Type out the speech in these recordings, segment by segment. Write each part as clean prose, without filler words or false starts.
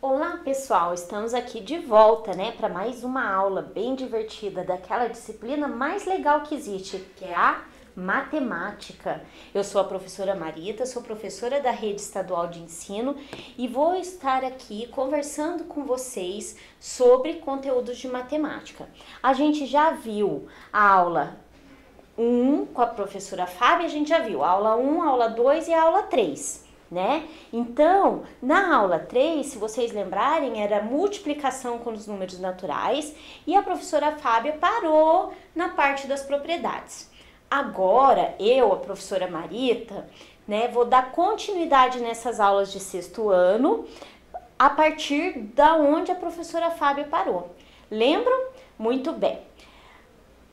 Olá pessoal, estamos aqui de volta, para mais uma aula bem divertida daquela disciplina mais legal que existe, que é a matemática. Eu sou a professora Marita, sou professora da Rede Estadual de Ensino e vou estar aqui conversando com vocês sobre conteúdos de matemática. A gente já viu a aula 1 com a professora Fábia, a gente já viu a aula 1, a aula 2 e a aula 3. Então, na aula 3, se vocês lembrarem, era multiplicação com os números naturais e a professora Fábia parou na parte das propriedades. Agora, eu, a professora Marita, vou dar continuidade nessas aulas de sexto ano a partir da onde a professora Fábia parou. Lembram? Muito bem.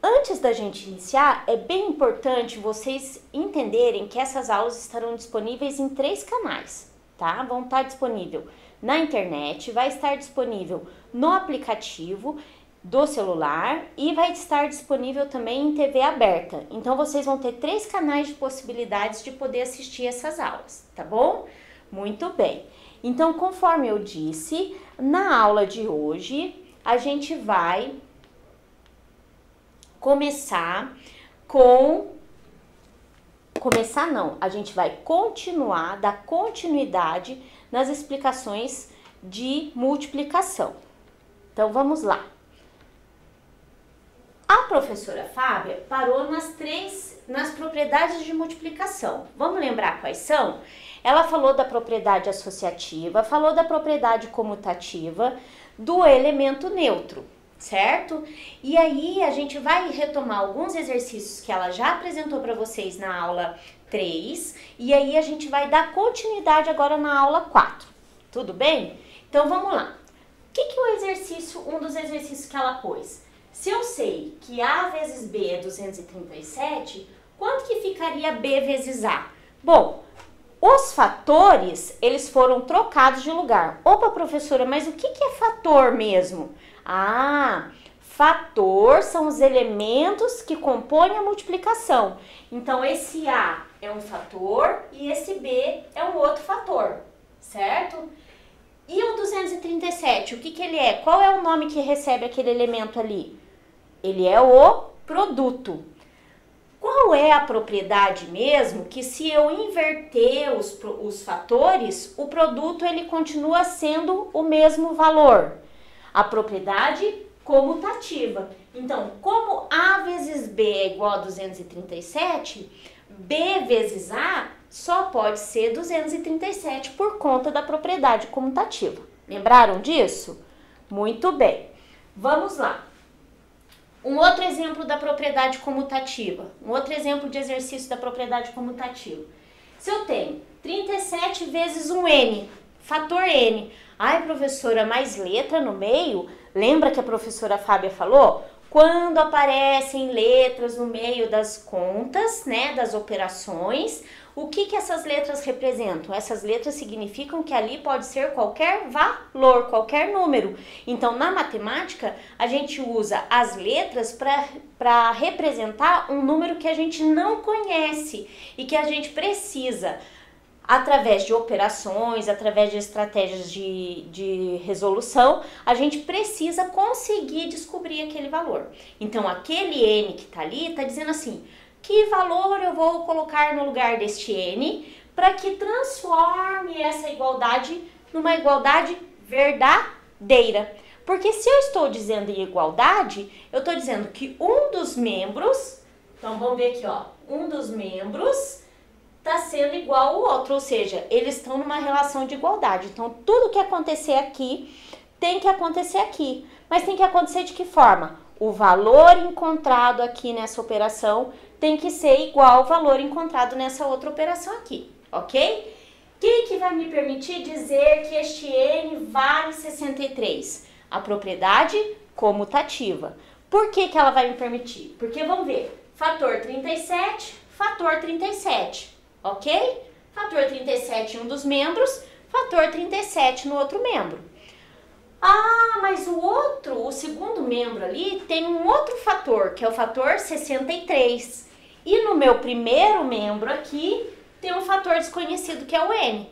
Antes da gente iniciar, é bem importante vocês entenderem que essas aulas estarão disponíveis em 3 canais, tá? Vão estar disponível na internet, vai estar disponível no aplicativo do celular e vai estar disponível também em TV aberta. Então, vocês vão ter 3 canais de possibilidades de poder assistir essas aulas, tá bom? Muito bem. Então, conforme eu disse, na aula de hoje, a gente vai a gente vai dar continuidade nas explicações de multiplicação. Então, vamos lá. A professora Fábia parou nas propriedades de multiplicação. Vamos lembrar quais são? Ela falou da propriedade associativa, falou da propriedade comutativa, do elemento neutro, certo? E aí a gente vai retomar alguns exercícios que ela já apresentou para vocês na aula 3 e aí a gente vai dar continuidade agora na aula 4. Tudo bem? Então vamos lá. O que um dos exercícios que ela pôs? Se eu sei que A vezes B é 237, quanto que ficaria B vezes A? Bom, os fatores, eles foram trocados de lugar. Opa, professora, mas o que é fator mesmo? Ah, fator são os elementos que compõem a multiplicação. Então, esse A é um fator e esse B é um outro fator, certo? E o 237, o que ele é? Qual é o nome que recebe aquele elemento ali? Ele é o produto. Qual é a propriedade mesmo que se eu inverter os fatores, o produto ele continua sendo o mesmo valor? A propriedade comutativa. Então, como A vezes B é igual a 237, B vezes A só pode ser 237 por conta da propriedade comutativa. Lembraram disso? Muito bem. Vamos lá. Um outro exemplo da propriedade comutativa. Um outro exemplo de exercício da propriedade comutativa. Se eu tenho 37 vezes um N, fator N. Ai, professora, mais letra no meio? Lembra que a professora Fábia falou? Quando aparecem letras no meio das contas, das operações, o que essas letras representam? Essas letras significam que ali pode ser qualquer valor, qualquer número. Então, na matemática, a gente usa as letras para representar um número que a gente não conhece e que a gente precisa, através de operações, através de estratégias de resolução, a gente precisa conseguir descobrir aquele valor. Então, aquele N que está ali está dizendo assim, que valor eu vou colocar no lugar deste N para que transforme essa igualdade numa igualdade verdadeira. Porque se eu estou dizendo em igualdade, eu estou dizendo que um dos membros, então vamos ver aqui, um dos membros está sendo igual ao outro, ou seja, eles estão numa relação de igualdade. Então, tudo que acontecer aqui tem que acontecer aqui. Mas tem que acontecer de que forma? O valor encontrado aqui nessa operação tem que ser igual ao valor encontrado nessa outra operação aqui, ok? O que vai me permitir dizer que este N vale 63? A propriedade comutativa. Por que ela vai me permitir? Porque, vamos ver, fator 37, ok? Fator 37 em um dos membros, fator 37 no outro membro. Ah, mas o segundo membro ali, tem um outro fator, que é o fator 63. E no meu primeiro membro aqui, tem um fator desconhecido, que é o N.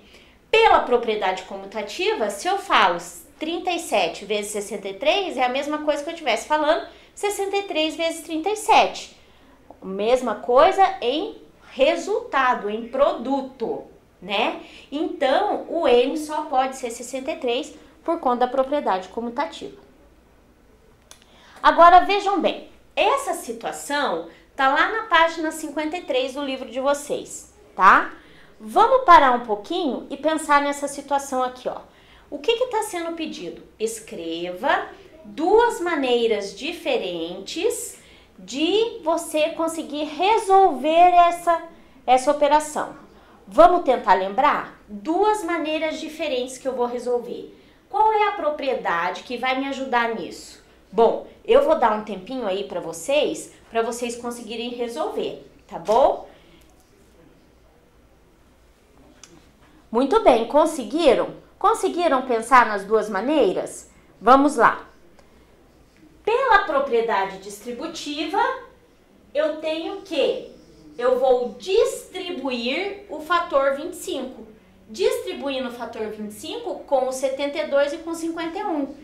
Pela propriedade comutativa, se eu falo 37 vezes 63, é a mesma coisa que eu estivesse falando 63 vezes 37. Mesma coisa em resultado, em produto, né? Então, o N só pode ser 63 por conta da propriedade comutativa. Agora, vejam bem, essa situação tá lá na página 53 do livro de vocês, tá? Vamos parar um pouquinho e pensar nessa situação aqui, ó. O que está sendo pedido? Escreva duas maneiras diferentes de você conseguir resolver essa operação. Vamos tentar lembrar? Duas maneiras diferentes que eu vou resolver. Qual é a propriedade que vai me ajudar nisso? Bom, eu vou dar um tempinho aí para vocês conseguirem resolver, tá bom? Muito bem, conseguiram? Conseguiram pensar nas duas maneiras? Vamos lá. Pela propriedade distributiva, eu tenho que eu vou distribuir o fator 25. Distribuindo o fator 25 com o 72 e com o 51.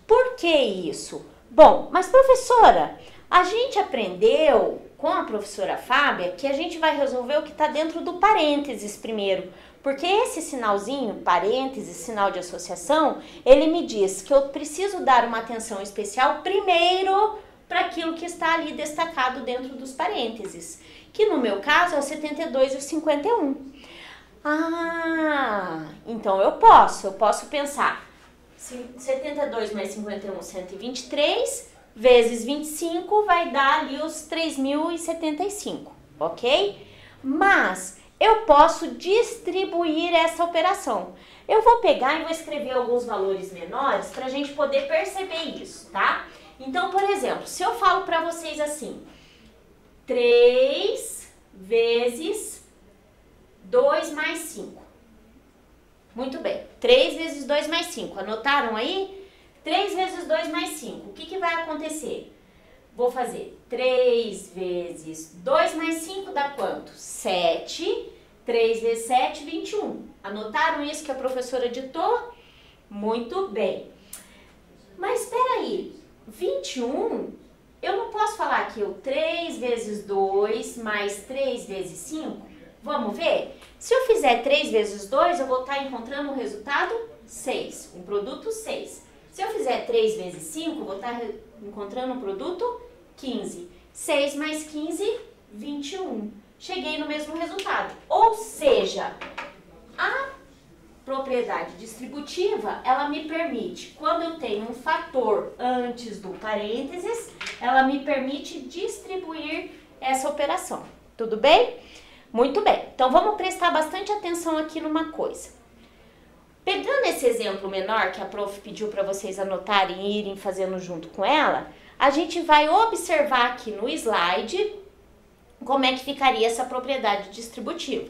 Por que isso? Bom, mas professora, a gente aprendeu com a professora Fábia que a gente vai resolver o que está dentro do parênteses primeiro. Porque esse sinalzinho, parênteses, sinal de associação, ele me diz que eu preciso dar uma atenção especial primeiro para aquilo que está ali destacado dentro dos parênteses. Que no meu caso é o 72 e o 51. Ah, então eu posso pensar 72 mais 51, 123, vezes 25 vai dar ali os 3.075, ok? Mas eu posso distribuir essa operação. Eu vou pegar e vou escrever alguns valores menores para a gente poder perceber isso, tá? Então, por exemplo, se eu falo para vocês assim, 3 vezes 2 mais 5. Muito bem, 3 vezes 2 mais 5. Anotaram aí? 3 vezes 2 mais 5. O que vai acontecer? Vou fazer 3 vezes 2 mais 5 dá quanto? 7. 3 vezes 7, 21. Anotaram isso que a professora ditou? Muito bem. Mas espera aí, 21, eu não posso falar aqui o 3 vezes 2 mais 3 vezes 5? Vamos ver? Se eu fizer 3 vezes 2, eu vou estar encontrando um resultado 6, um produto 6. Se eu fizer 3 vezes 5, eu vou estar encontrando um produto 15. 6 mais 15, 21. Cheguei no mesmo resultado. Ou seja, a propriedade distributiva, ela me permite, quando eu tenho um fator antes do parênteses, ela me permite distribuir essa operação. Tudo bem? Muito bem. Então, vamos prestar bastante atenção aqui numa coisa. Pegando esse exemplo menor que a prof pediu para vocês anotarem e irem fazendo junto com ela, a gente vai observar aqui no slide como é que ficaria essa propriedade distributiva.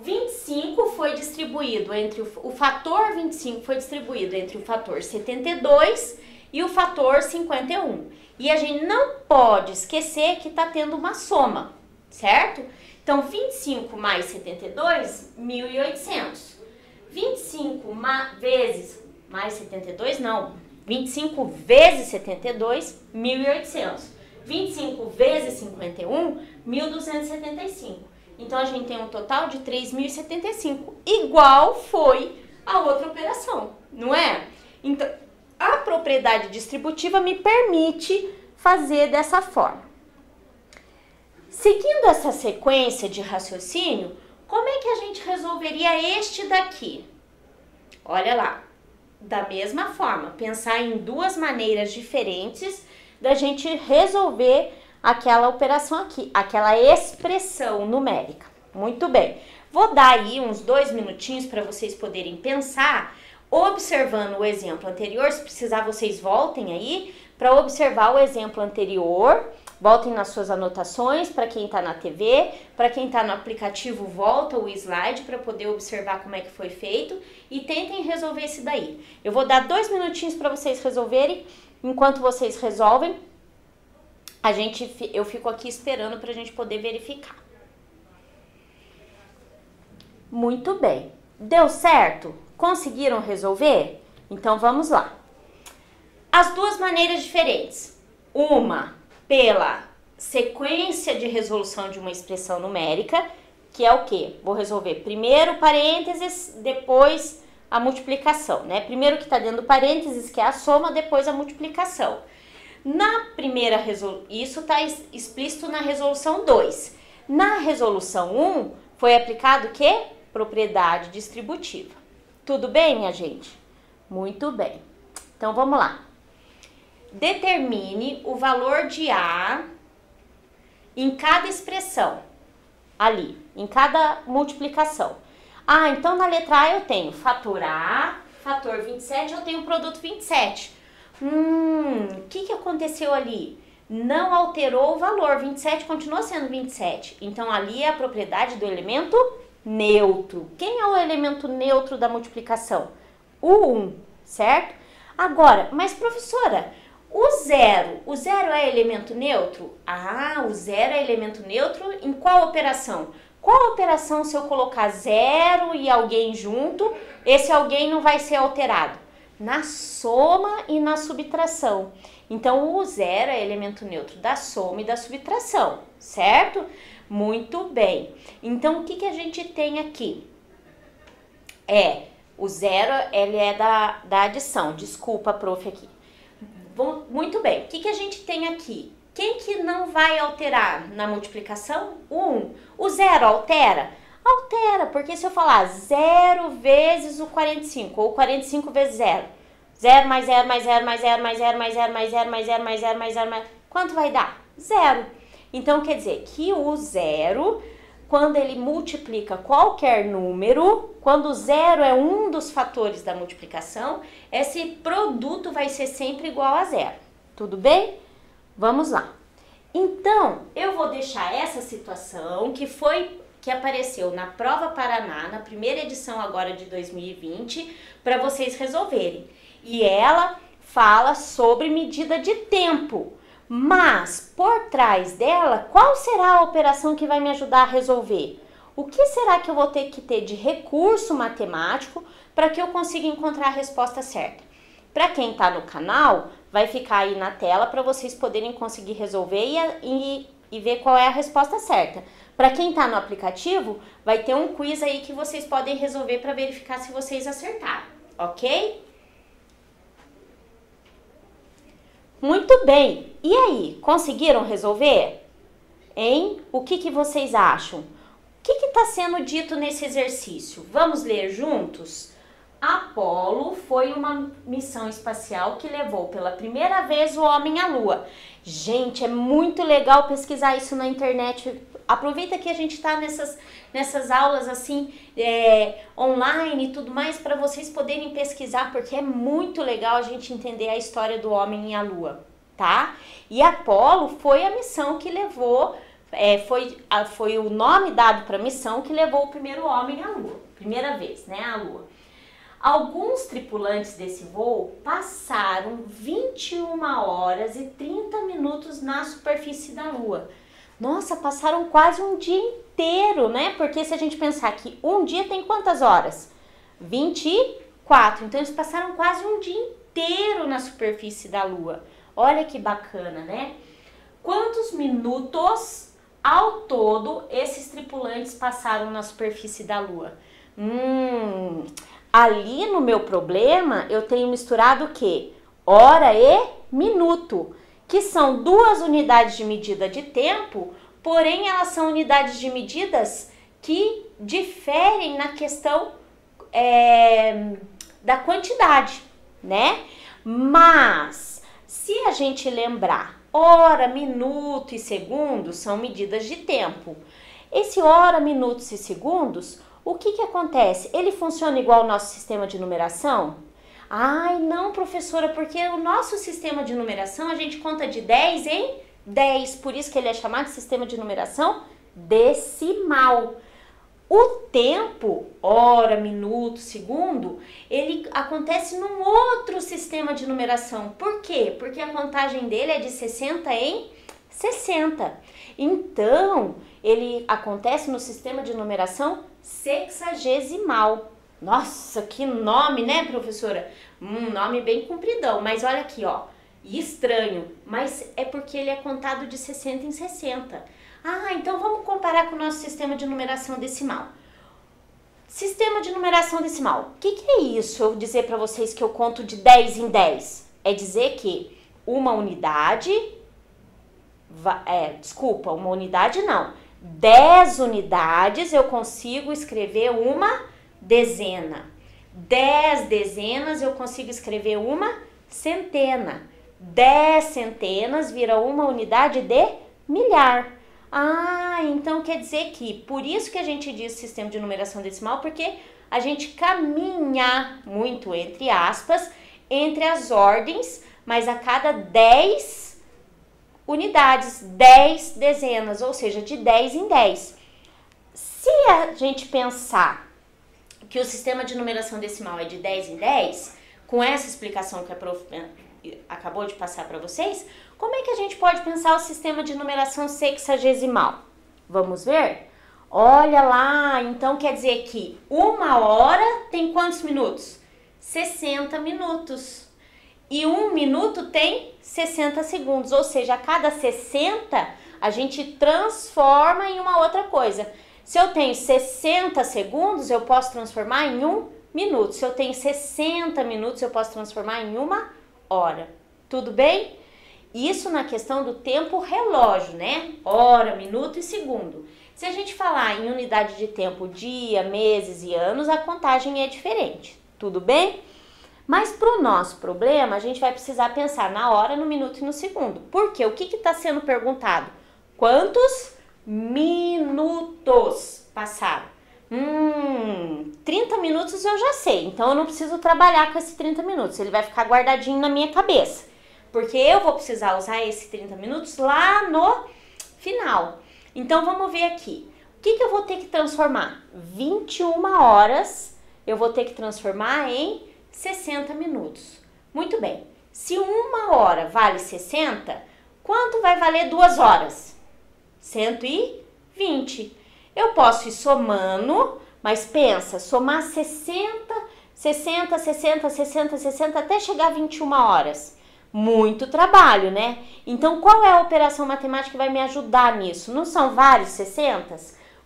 25 foi distribuído entre o fator 25 foi distribuído entre o fator 72 e o fator 51. E a gente não pode esquecer que está tendo uma soma, certo? Então, 25 mais 72, 1.800. 25 vezes mais 72, não. 25 vezes 72, 1.800. 25 vezes 51, 1.275. Então, a gente tem um total de 3.075, igual foi a outra operação, não é? Então, a propriedade distributiva me permite fazer dessa forma. Seguindo essa sequência de raciocínio, como é que a gente resolveria este daqui? Olha lá, da mesma forma, pensar em duas maneiras diferentes da gente resolver aquela operação aqui, aquela expressão numérica. Muito bem, vou dar aí uns 2 minutinhos para vocês poderem pensar, observando o exemplo anterior. Se precisar, vocês voltem aí para observar o exemplo anterior Voltem nas suas anotações, para quem está na TV, para quem está no aplicativo, volta o slide para poder observar como é que foi feito e tentem resolver isso daí. Eu vou dar 2 minutinhos para vocês resolverem. Enquanto vocês resolvem, eu fico aqui esperando para a gente poder verificar. Muito bem. Deu certo? Conseguiram resolver? Então vamos lá. As duas maneiras diferentes. Uma pela sequência de resolução de uma expressão numérica, que é o quê? Vou resolver primeiro parênteses, depois a multiplicação, né? Primeiro que está dentro do parênteses, que é a soma, depois a multiplicação. Na primeira resolução, isso está explícito na resolução 2. Na resolução 1, foi aplicado o quê? Propriedade distributiva. Tudo bem, minha gente? Muito bem. Então, vamos lá. Determine o valor de A em cada expressão, ali, em cada multiplicação. Ah, então na letra A eu tenho fator A, fator 27, eu tenho produto 27. O que aconteceu ali? Não alterou o valor, 27 continua sendo 27. Então ali é a propriedade do elemento neutro. Quem é o elemento neutro da multiplicação? O 1, certo? Agora, mas professora, o zero é elemento neutro? Ah, o zero é elemento neutro em qual operação? Qual operação, se eu colocar zero e alguém junto, esse alguém não vai ser alterado? Na soma e na subtração. Então, o zero é elemento neutro da soma e da subtração, certo? Muito bem. Então, o que a gente tem aqui? O zero, ele é da adição. Desculpa, prof, aqui. Bom, muito bem. O que a gente tem aqui? Quem que não vai alterar na multiplicação? O 1. O zero altera? Altera, porque se eu falar 0 vezes o 45, ou 45 vezes 0, 0 mais 0 mais 0 mais 0 mais 0 mais 0 mais 0 mais 0 mais 0 mais 0 mais 0, quanto vai dar? 0. Então, quer dizer que o zero, quando ele multiplica qualquer número, quando o zero é um dos fatores da multiplicação, esse produto vai ser sempre igual a zero. Tudo bem? Vamos lá. Então, eu vou deixar essa situação que apareceu na Prova Paraná, na primeira edição agora de 2020, para vocês resolverem. E ela fala sobre medida de tempo. Mas, por trás dela, qual será a operação que vai me ajudar a resolver? O que será que eu vou ter que ter de recurso matemático para que eu consiga encontrar a resposta certa? Para quem está no canal, vai ficar aí na tela para vocês poderem conseguir resolver e ver qual é a resposta certa. Para quem está no aplicativo, vai ter um quiz aí que vocês podem resolver para verificar se vocês acertaram, ok? Muito bem. E aí, conseguiram resolver? Hein? O que vocês acham? O que está sendo dito nesse exercício? Vamos ler juntos? Apolo foi uma missão espacial que levou pela primeira vez o homem à Lua. Gente, é muito legal pesquisar isso na internet. Aproveita que a gente está nessas aulas assim, online e tudo mais, para vocês poderem pesquisar, porque é muito legal a gente entender a história do homem à Lua, tá? E Apolo foi a missão que levou, foi o nome dado para a missão que levou o primeiro homem à Lua, primeira vez, né, à Lua. Alguns tripulantes desse voo passaram 21 horas e 30 minutos na superfície da Lua. Nossa, passaram quase um dia inteiro, né? Porque se a gente pensar que um dia tem quantas horas? 24. Então, eles passaram quase um dia inteiro na superfície da Lua. Olha que bacana, né? Quantos minutos ao todo esses tripulantes passaram na superfície da Lua? Ali no meu problema, eu tenho misturado o quê? Hora e minuto, que são duas unidades de medida de tempo, porém elas são unidades de medidas que diferem na questão da quantidade, né? Mas, se a gente lembrar, hora, minuto e segundo são medidas de tempo. Esse hora, minutos e segundos, o que acontece? Ele funciona igual ao nosso sistema de numeração? Ai, não, professora, porque o nosso sistema de numeração a gente conta de 10 em 10, por isso que ele é chamado de sistema de numeração decimal. O tempo, hora, minuto, segundo, ele acontece num outro sistema de numeração. Por quê? Porque a contagem dele é de 60 em 60. Então, ele acontece no sistema de numeração sexagesimal. Nossa, que nome, né, professora? Nome bem compridão, mas olha aqui, ó, estranho, mas é porque ele é contado de 60 em 60. Ah, então vamos comparar com o nosso sistema de numeração decimal. Sistema de numeração decimal, o que é isso? Eu dizer para vocês que eu conto de 10 em 10. É dizer que uma unidade, uma unidade não, 10 unidades eu consigo escrever uma dezena. 10 dezenas eu consigo escrever uma centena. 10 centenas vira uma unidade de milhar. Ah, então quer dizer que, por isso que a gente diz sistema de numeração decimal, porque a gente caminha muito, entre aspas, entre as ordens, mas a cada 10 unidades, 10 dezenas, ou seja, de 10 em 10. Se a gente pensar que o sistema de numeração decimal é de 10 em 10, com essa explicação que a prof acabou de passar para vocês, como é que a gente pode pensar o sistema de numeração sexagesimal? Vamos ver? Olha lá, então quer dizer que uma hora tem quantos minutos? 60 minutos. E um minuto tem 60 segundos, ou seja, a cada 60 a gente transforma em uma outra coisa. Se eu tenho 60 segundos, eu posso transformar em 1 minuto. Se eu tenho 60 minutos, eu posso transformar em uma hora. Tudo bem? Isso na questão do tempo relógio, né? Hora, minuto e segundo. Se a gente falar em unidade de tempo, dia, meses e anos, a contagem é diferente. Tudo bem? Mas para o nosso problema, a gente vai precisar pensar na hora, no minuto e no segundo. Por quê? O que está sendo perguntado? Quantos minutos passaram? 30 minutos eu já sei, então eu não preciso trabalhar com esses 30 minutos, ele vai ficar guardadinho na minha cabeça, porque eu vou precisar usar esses 30 minutos lá no final. Então vamos ver aqui, o que eu vou ter que transformar? 21 horas eu vou ter que transformar em 60 minutos. Muito bem, se uma hora vale 60, quanto vai valer 2 horas? 120. Eu posso ir somando, mas pensa, somar 60 até chegar a 21 horas. Muito trabalho, né? Então, qual é a operação matemática que vai me ajudar nisso? Não são vários 60?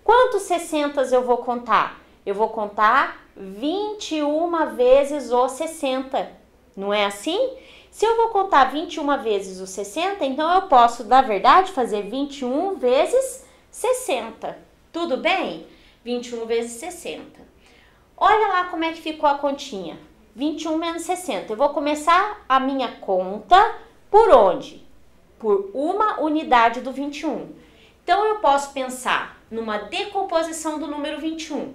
Quantos 60 eu vou contar? Eu vou contar 21 vezes o 60. Não é assim? Se eu vou contar 21 vezes o 60, então eu posso, na verdade, fazer 21 vezes 60. Tudo bem? 21 vezes 60. Olha lá como é que ficou a continha. 21 menos 60. Eu vou começar a minha conta por onde? Por uma unidade do 21. Então, eu posso pensar numa decomposição do número 21.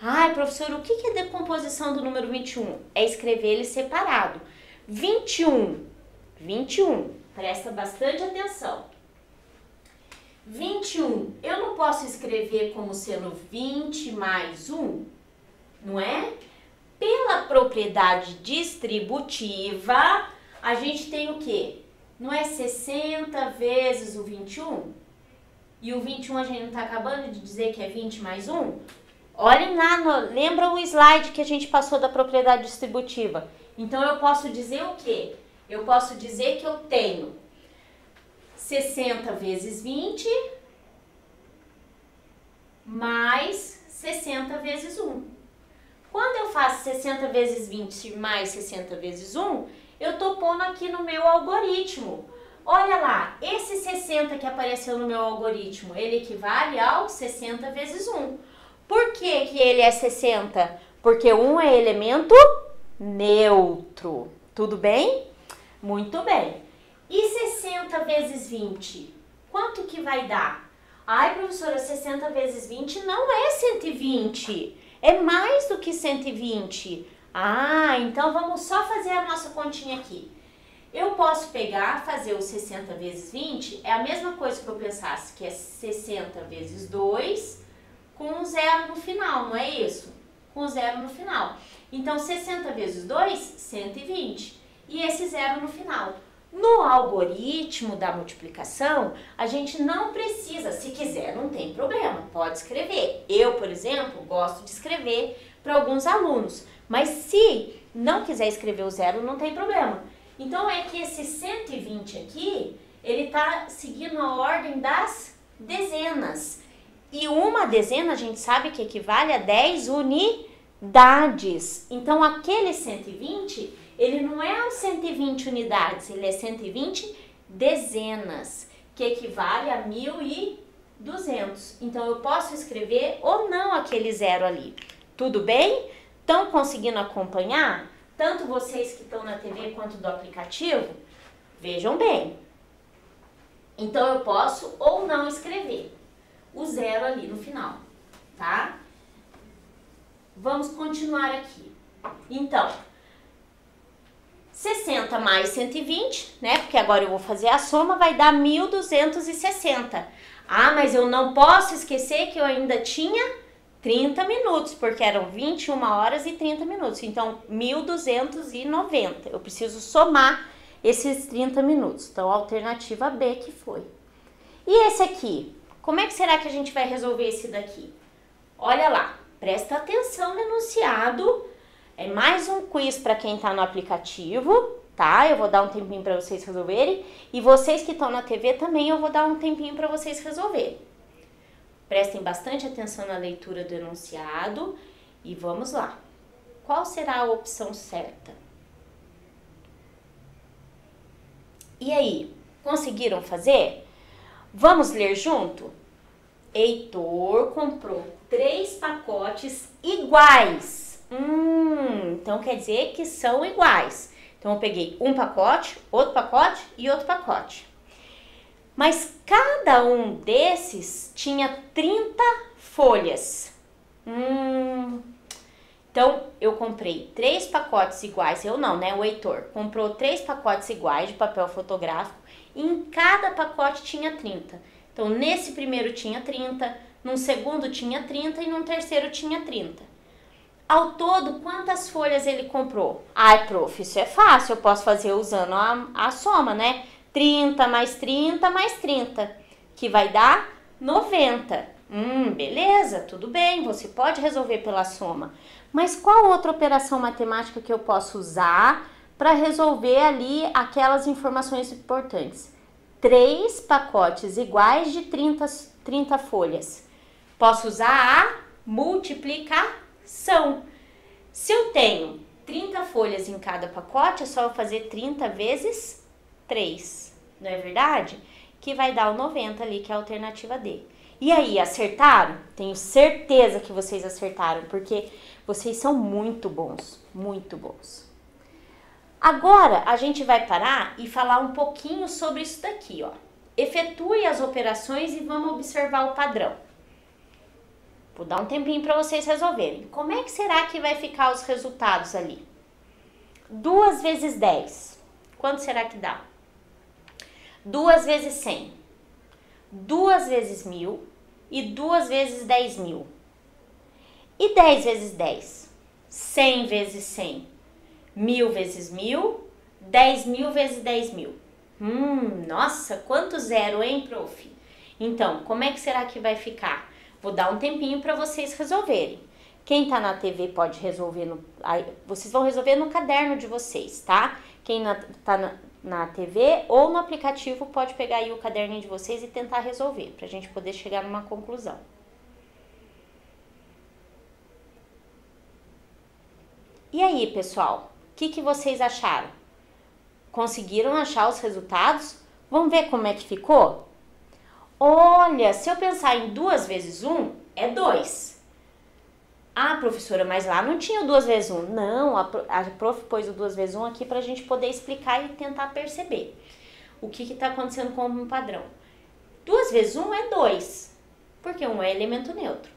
Ai, professor, o que é decomposição do número 21? É escrever ele separado. 21. Presta bastante atenção. 21, eu não posso escrever como sendo 20 mais 1, não é? Pela propriedade distributiva, a gente tem o quê? Não é 60 vezes o 21? E o 21 a gente não está acabando de dizer que é 20 mais 1? Olhem lá, lembra o slide que a gente passou da propriedade distributiva? Então, eu posso dizer o quê? Eu posso dizer que eu tenho 60 vezes 20 mais 60 vezes 1. Quando eu faço 60 vezes 20 mais 60 vezes 1, eu estou pondo aqui no meu algoritmo. Olha lá, esse 60 que apareceu no meu algoritmo, ele equivale ao 60 vezes 1. Por que que ele é 60? Porque 1 é elemento neutro. Tudo bem? Muito bem. E 60 vezes 20? Quanto que vai dar? Ai, professora, 60 vezes 20 não é 120. É mais do que 120. Ah, então vamos só fazer a nossa continha aqui. Eu posso pegar, fazer o 60 vezes 20, é a mesma coisa que eu pensasse, que é 60 vezes 2 com um zero no final, não é isso? Com zero no final. Então, 60 vezes 2, 120. E esse zero no final. No algoritmo da multiplicação, a gente não precisa, se quiser, não tem problema, pode escrever. Eu, por exemplo, gosto de escrever para alguns alunos, mas se não quiser escrever o zero, não tem problema. Então, é que esse 120 aqui, ele está seguindo a ordem das dezenas. E uma dezena, a gente sabe que equivale a 10 unidades. Então, aquele 120, ele não é 120 unidades, ele é 120 dezenas, que equivale a 1.200. Então, eu posso escrever ou não aquele zero ali. Tudo bem? Estão conseguindo acompanhar? Tanto vocês que estão na TV quanto do aplicativo? Vejam bem. Então, eu posso ou não escrever o zero ali no final, tá? Vamos continuar aqui. Então, 60 mais 120, né? Porque agora eu vou fazer a soma, vai dar 1.260. Ah, mas eu não posso esquecer que eu ainda tinha 30 minutos, porque eram 21 horas e 30 minutos. Então, 1.290. Eu preciso somar esses 30 minutos. Então, a alternativa B que foi. E esse aqui? Como é que será que a gente vai resolver esse daqui? Olha lá, presta atenção no enunciado. É mais um quiz para quem está no aplicativo, tá? Eu vou dar um tempinho para vocês resolverem. E vocês que estão na TV também, eu vou dar um tempinho para vocês resolverem. Prestem bastante atenção na leitura do enunciado e vamos lá. Qual será a opção certa? E aí, conseguiram fazer? Vamos ler junto? Heitor comprou 3 pacotes iguais. Então quer dizer que são iguais. Então eu peguei um pacote e outro pacote. Mas cada um desses tinha 30 folhas. Então eu comprei 3 pacotes iguais. Eu não, né? O Heitor comprou 3 pacotes iguais de papel fotográfico. E em cada pacote tinha 30. Então, nesse primeiro tinha 30, num segundo tinha 30 e num terceiro tinha 30. Ao todo, quantas folhas ele comprou? Ai, prof, isso é fácil, eu posso fazer usando a soma, né? 30 mais 30 mais 30, que vai dar 90. Beleza, tudo bem, você pode resolver pela soma. Mas qual outra operação matemática que eu posso usar para resolver ali aquelas informações importantes? 3 pacotes iguais de 30 folhas. Posso usar a multiplicação. Se eu tenho 30 folhas em cada pacote, é só eu fazer 30 vezes 3. Não é verdade? Que vai dar o 90 ali, que é a alternativa D. E aí, acertaram? Tenho certeza que vocês acertaram, porque vocês são muito bons, muito bons. Agora, a gente vai parar e falar um pouquinho sobre isso daqui, ó. Efetue as operações e vamos observar o padrão. Vou dar um tempinho para vocês resolverem. Como é que será que vai ficar os resultados ali? 2 vezes 10. Quanto será que dá? 2 vezes 100. 2 vezes 1.000 e 2 vezes 10.000. E 10 vezes 10? 100 vezes 100. 1.000 vezes 1.000, 10.000 vezes 10.000. Nossa, quanto zero, hein, prof? Então, como é que será que vai ficar? Vou dar um tempinho para vocês resolverem. Quem tá na TV pode resolver, vocês vão resolver no caderno de vocês, tá? Quem tá na TV ou no aplicativo pode pegar aí o caderninho de vocês e tentar resolver, pra gente poder chegar numa conclusão. E aí, pessoal? O que vocês acharam? Conseguiram achar os resultados? Vamos ver como é que ficou? Olha, se eu pensar em 2 vezes 1, é 2. Ah, professora, mas lá não tinha o 2 vezes 1. Não, a prof pôs o 2 vezes 1 aqui para a gente poder explicar e tentar perceber o que está acontecendo com um padrão. 2 vezes 1 é 2, porque 1 é elemento neutro.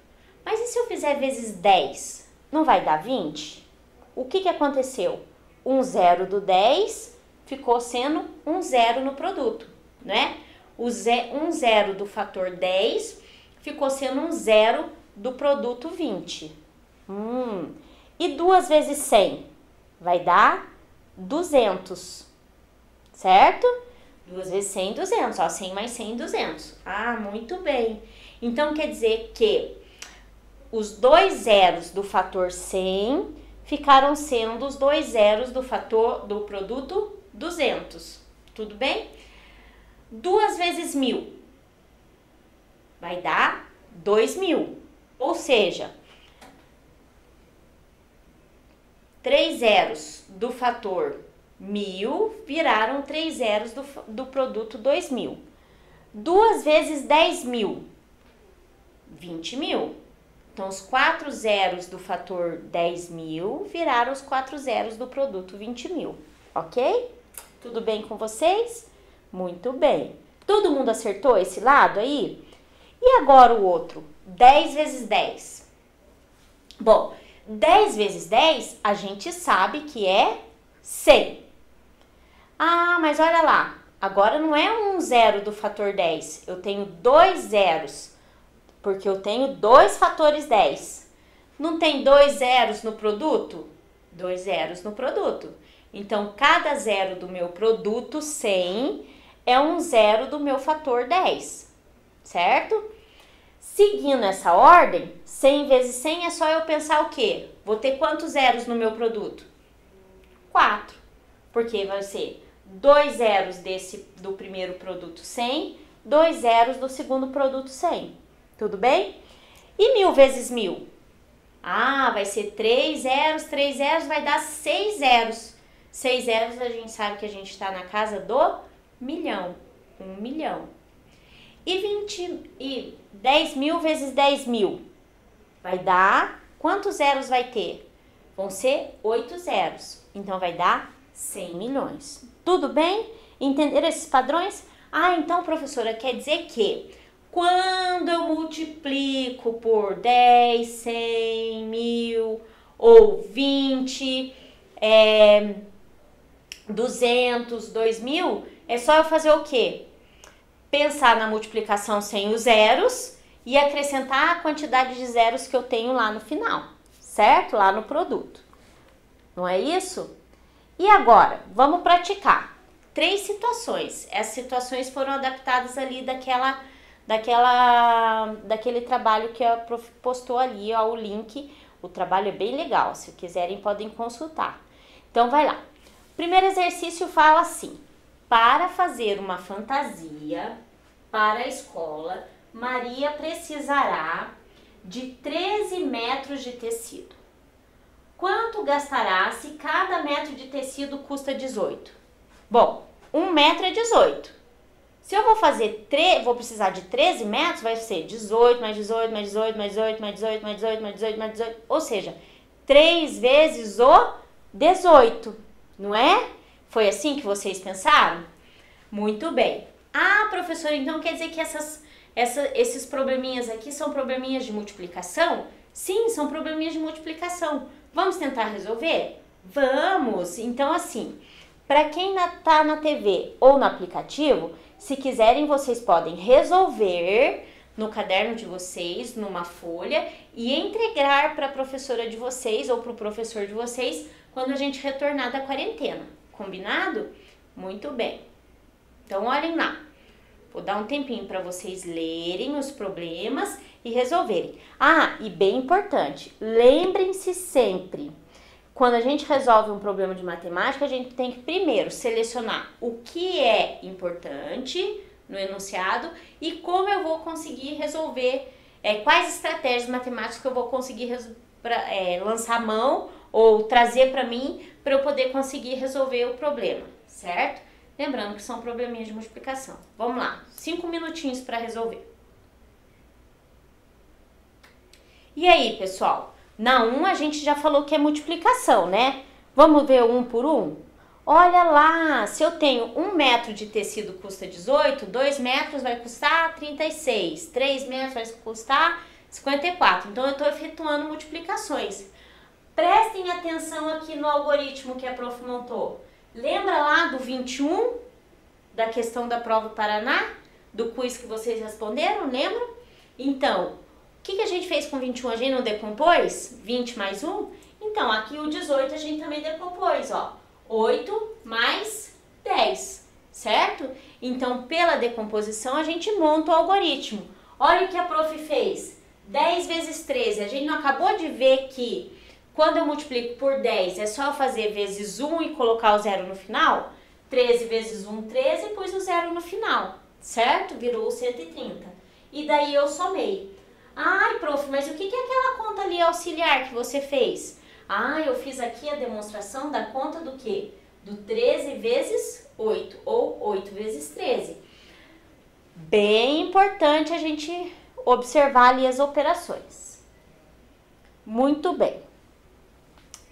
Mas e se eu fizer vezes 10? Não vai dar 20? O que aconteceu? Um zero do 10 ficou sendo um zero no produto, né? Um zero do fator 10 ficou sendo um zero do produto 20. E 2 vezes 100 vai dar 200, certo? 2 vezes 100, 200. Ó, 100 mais 100, 200. Ah, muito bem. Então, quer dizer que os 2 zeros do fator 100 ficaram sendo os 2 zeros do produto 200. Tudo bem? 2 vezes 1000 vai dar 2000. Ou seja, 3 zeros do fator 1000 viraram 3 zeros do produto 2000. 2 vezes 10.000, 20.000. Então, os 4 zeros do fator 10.000 viraram os 4 zeros do produto 20.000, ok? Tudo bem com vocês? Muito bem. Todo mundo acertou esse lado aí? E agora o outro, 10 vezes 10. Bom, 10 vezes 10 a gente sabe que é 100. Ah, mas olha lá, agora não é um zero do fator 10, eu tenho 2 zeros, porque eu tenho 2 fatores 10. Não tem 2 zeros no produto? 2 zeros no produto. Então, cada zero do meu produto 100 é um zero do meu fator 10, certo? Seguindo essa ordem, 100 vezes 100 é só eu pensar o quê? Vou ter quantos zeros no meu produto? 4, porque vai ser 2 zeros do primeiro produto 100, 2 zeros do segundo produto 100. Tudo bem? E 1000 vezes 1000? Ah, vai ser 3 zeros vai dar 6 zeros. 6 zeros a gente sabe que a gente está na casa do milhão. 1 milhão. E 10.000 vezes 10.000 vai dar, quantos zeros vai ter? Vão ser 8 zeros, então vai dar 100 milhões. Tudo bem? Entenderam esses padrões? Ah, então, professora, quer dizer que quando eu multiplico por 10, 100, 1000 ou 20, 200, 2000, é só eu fazer o quê? Pensar na multiplicação sem os zeros e acrescentar a quantidade de zeros que eu tenho lá no final, certo? Lá no produto. Não é isso? E agora, vamos praticar. 3 situações. Essas situações foram adaptadas ali daquele trabalho que a prof postou ali, ó, o link. O trabalho é bem legal, se quiserem podem consultar. Então, vai lá. O primeiro exercício fala assim: para fazer uma fantasia para a escola, Maria precisará de 13 metros de tecido. Quanto gastará se cada metro de tecido custa 18? Bom, 1 metro é 18. Se eu vou precisar de 13 metros, vai ser 18 mais 18 mais 18 mais 18 mais 18 mais 18 mais 18 mais 18. Ou seja, 3 vezes o 18, não é? Foi assim que vocês pensaram? Muito bem. Ah, professora, então quer dizer que esses probleminhas aqui são probleminhas de multiplicação? Sim, são probleminhas de multiplicação. Vamos tentar resolver? Vamos! Então, assim, para quem está na TV ou no aplicativo, se quiserem, vocês podem resolver no caderno de vocês, numa folha, e entregar para a professora de vocês ou para o professor de vocês quando a gente retornar da quarentena. Combinado? Muito bem. Então, olhem lá. Vou dar um tempinho para vocês lerem os problemas e resolverem. Ah, e bem importante, lembrem-se sempre, quando a gente resolve um problema de matemática, a gente tem que primeiro selecionar o que é importante no enunciado e como eu vou conseguir resolver, quais estratégias matemáticas que eu vou conseguir lançar mão ou trazer para mim para eu poder conseguir resolver o problema, certo? Lembrando que são probleminhas de multiplicação. Vamos lá, 5 minutinhos para resolver. E aí, pessoal? Na 1 a gente já falou que é multiplicação, né? Vamos ver o 1 por 1? Olha lá, se eu tenho 1 metro de tecido custa 18, 2 metros vai custar 36, 3 metros vai custar 54. Então, eu estou efetuando multiplicações. Prestem atenção aqui no algoritmo que a prof montou. Lembra lá do 21, da questão da prova Paraná? Do quiz que vocês responderam, lembram? Então, o que a gente fez com 21? A gente não decompôs? 20 mais 1? Então, aqui o 18 a gente também decompôs, ó. 8 mais 10, certo? Então, pela decomposição, a gente monta o algoritmo. Olha o que a prof fez. 10 vezes 13. A gente não acabou de ver que quando eu multiplico por 10, é só eu fazer vezes 1 e colocar o zero no final? 13 vezes 1, 13, e pus o zero no final, certo? Virou 130. E daí eu somei. Ai, prof, mas o que é aquela conta ali auxiliar que você fez? Ah, eu fiz aqui a demonstração da conta do quê? Do 13 vezes 8, ou 8 vezes 13. Bem importante a gente observar ali as operações. Muito bem.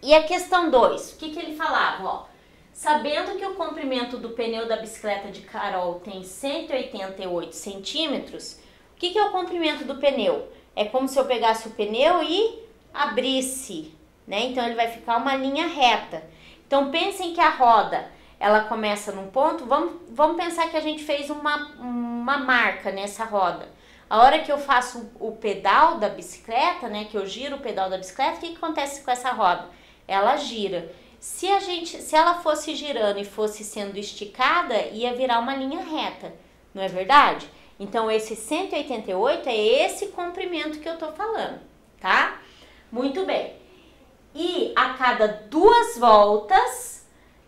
E a questão 2, o que ele falava? Ó, sabendo que o comprimento do pneu da bicicleta de Carol tem 188 centímetros, o que é o comprimento do pneu? É como se eu pegasse o pneu e abrisse, né? Então ele vai ficar uma linha reta. Então pensem que a roda, ela começa num ponto, vamos pensar que a gente fez uma marca nessa roda. A hora que eu faço o pedal da bicicleta, né, que eu giro o pedal da bicicleta, o que acontece com essa roda? Ela gira. Se ela fosse girando e fosse sendo esticada, ia virar uma linha reta, não é verdade? Então esse 188 é esse comprimento que eu tô falando, tá? Muito bem. E a cada 2 voltas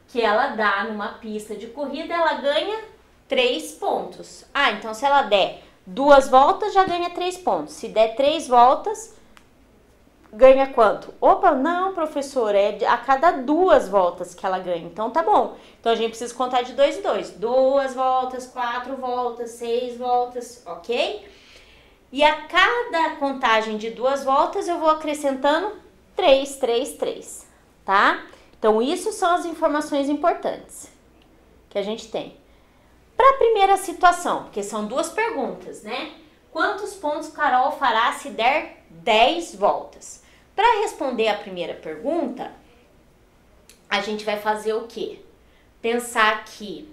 que ela dá numa pista de corrida, ela ganha 3 pontos. Ah, então se ela der 2 voltas, já ganha 3 pontos. Se der 3 voltas, ganha quanto? Opa, não, professora, é a cada 2 voltas que ela ganha. Então tá bom. Então a gente precisa contar de 2 em 2. 2 voltas, 4 voltas, 6 voltas, ok? E a cada contagem de 2 voltas eu vou acrescentando 3, 3, 3, tá? Então isso são as informações importantes que a gente tem. Para a primeira situação, porque são 2 perguntas, né? Quantos pontos Carol fará se der 10 voltas? Para responder a primeira pergunta, a gente vai fazer o quê? Pensar que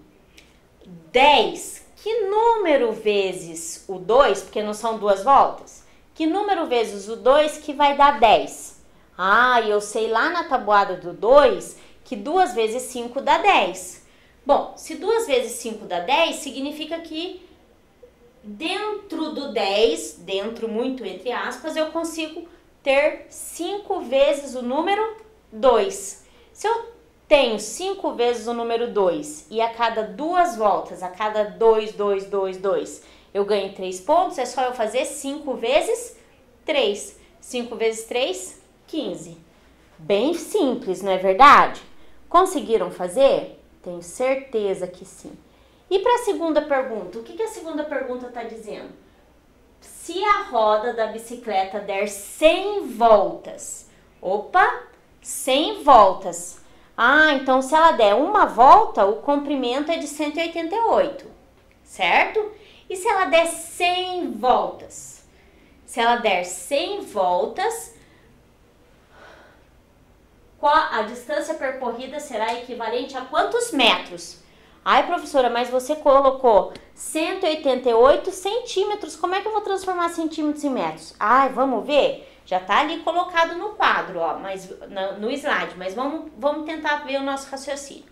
10, que número vezes o 2, porque não são 2 voltas, que número vezes o 2 que vai dar 10? Ah, eu sei lá na tabuada do 2 que 2 vezes 5 dá 10. Bom, se 2 vezes 5 dá 10, significa que dentro do 10, dentro muito entre aspas, eu consigo ter 5 vezes o número 2. Se eu tenho 5 vezes o número 2 e a cada 2 voltas, a cada 2, 2, 2, 2, eu ganho 3 pontos, é só eu fazer 5 vezes 3. 5 vezes 3, 15. Bem simples, não é verdade? Conseguiram fazer? Tenho certeza que sim. E para a segunda pergunta, o que a segunda pergunta está dizendo? Se a roda da bicicleta der 100 voltas, opa, 100 voltas. Ah, então se ela der uma volta, o comprimento é de 188, certo? E se ela der 100 voltas? Se ela der 100 voltas, a distância percorrida será equivalente a quantos metros? Ai, professora, mas você colocou 188 centímetros. Como é que eu vou transformar centímetros em metros? Ai, vamos ver? Já tá ali colocado no quadro, ó, mas, no slide. Mas vamos tentar ver o nosso raciocínio.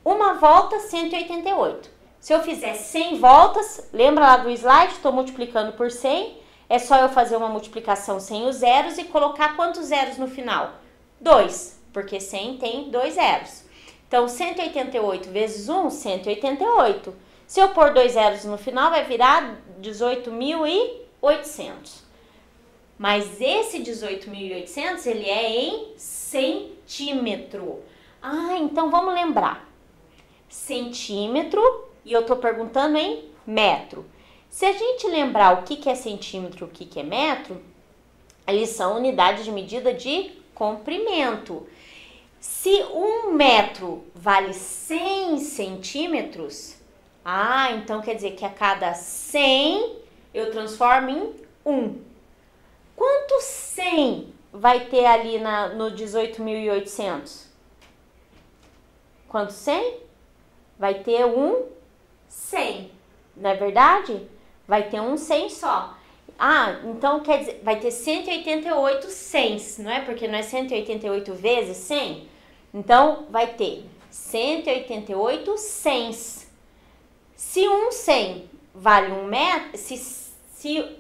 Uma volta, 188. Se eu fizer 100 voltas, lembra lá do slide? Estou multiplicando por 100. É só eu fazer uma multiplicação sem os zeros e colocar quantos zeros no final? 2, porque 100 tem 2 zeros. Então, 188 vezes 1, 188. Se eu pôr 2 zeros no final, vai virar 18.800. Mas esse 18.800, ele é em centímetro. Ah, então vamos lembrar. Centímetro, e eu tô perguntando em metro. Se a gente lembrar o que é centímetro, o que é metro, eles são unidades de medida de comprimento. Se 1 metro vale 100 centímetros, então quer dizer que a cada 100 eu transformo em 1. Quanto 100 vai ter ali no 18.800? Quanto 100? Vai ter um 100, não é verdade? Vai ter um 100 só. Ah, então quer dizer, vai ter 188 100s, não é? Porque não é 188 vezes 100? Então, vai ter 188 100s. Se um 100 vale 1 metro, se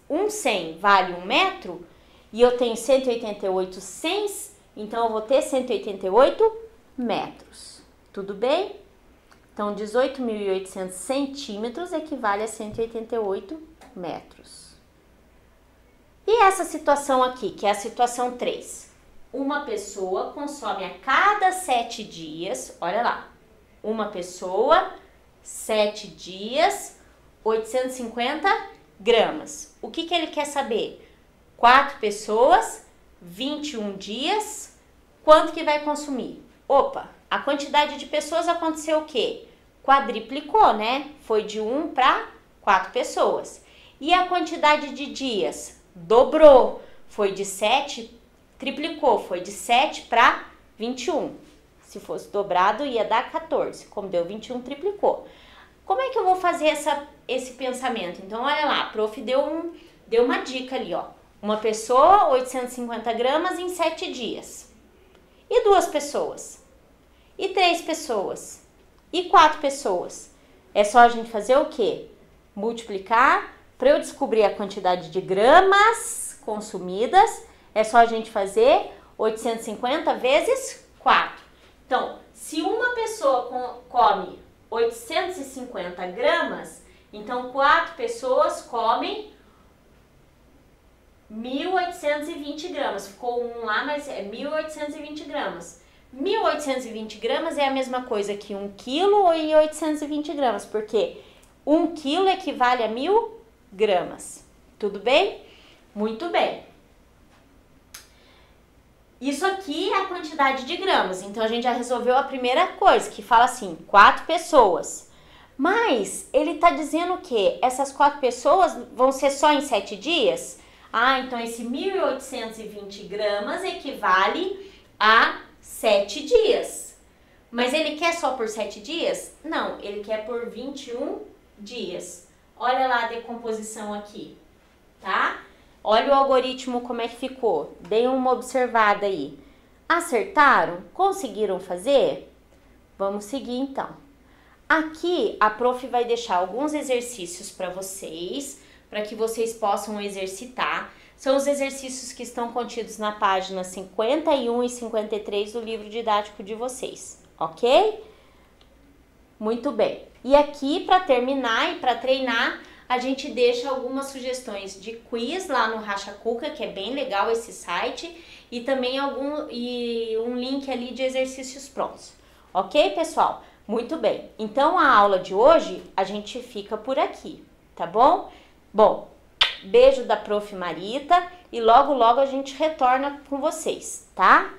um 100 vale 1 metro, e eu tenho 188 100s, então eu vou ter 188 metros. Tudo bem? Então, 18.800 centímetros equivale a 188 metros. E essa situação aqui, que é a situação 3. Uma pessoa consome a cada 7 dias, olha lá, uma pessoa, 7 dias, 850 gramas. O que ele quer saber? 4 pessoas, 21 dias, quanto que vai consumir? Opa, a quantidade de pessoas aconteceu o quê? Quadriplicou, né? Foi de 1 para 4 pessoas. E a quantidade de dias? Dobrou. Foi de 7, triplicou. Foi de 7 para 21. Se fosse dobrado, ia dar 14. Como deu 21, triplicou. Como é que eu vou fazer esse pensamento? Então, olha lá, a prof deu uma dica ali, ó. Uma pessoa, 850 gramas em 7 dias. E 2 pessoas? E 3 pessoas? E 4 pessoas? É só a gente fazer o quê? Multiplicar. Para eu descobrir a quantidade de gramas consumidas, é só a gente fazer 850 vezes 4. Então, se uma pessoa come 850 gramas, então 4 pessoas comem 1.820 gramas. Ficou um lá, mas é 1.820 gramas. 1.820 gramas é a mesma coisa que 1 quilo e 820 gramas, porque 1 quilo equivale a 1.000 gramas. Tudo bem? Muito bem. Isso aqui é a quantidade de gramas. Então, a gente já resolveu a primeira coisa, que fala assim, 4 pessoas. Mas, ele tá dizendo o quê? Essas 4 pessoas vão ser só em 7 dias? Ah, então esse 1.820 gramas equivale a 7 dias. Mas ele quer só por 7 dias? Não, ele quer por 21 dias. Olha lá a decomposição aqui, tá? Olha o algoritmo como é que ficou. Deem uma observada aí. Acertaram? Conseguiram fazer? Vamos seguir então. Aqui a prof vai deixar alguns exercícios para vocês que vocês possam exercitar. São os exercícios que estão contidos na página 51 e 53 do livro didático de vocês, ok? Muito bem. E aqui, para terminar e para treinar, a gente deixa algumas sugestões de quiz lá no Racha Cuca, que é bem legal esse site, e também um link ali de exercícios prontos. Ok, pessoal? Muito bem. Então, a aula de hoje, a gente fica por aqui, tá bom? Bom, beijo da Prof. Marita e logo, logo a gente retorna com vocês, tá?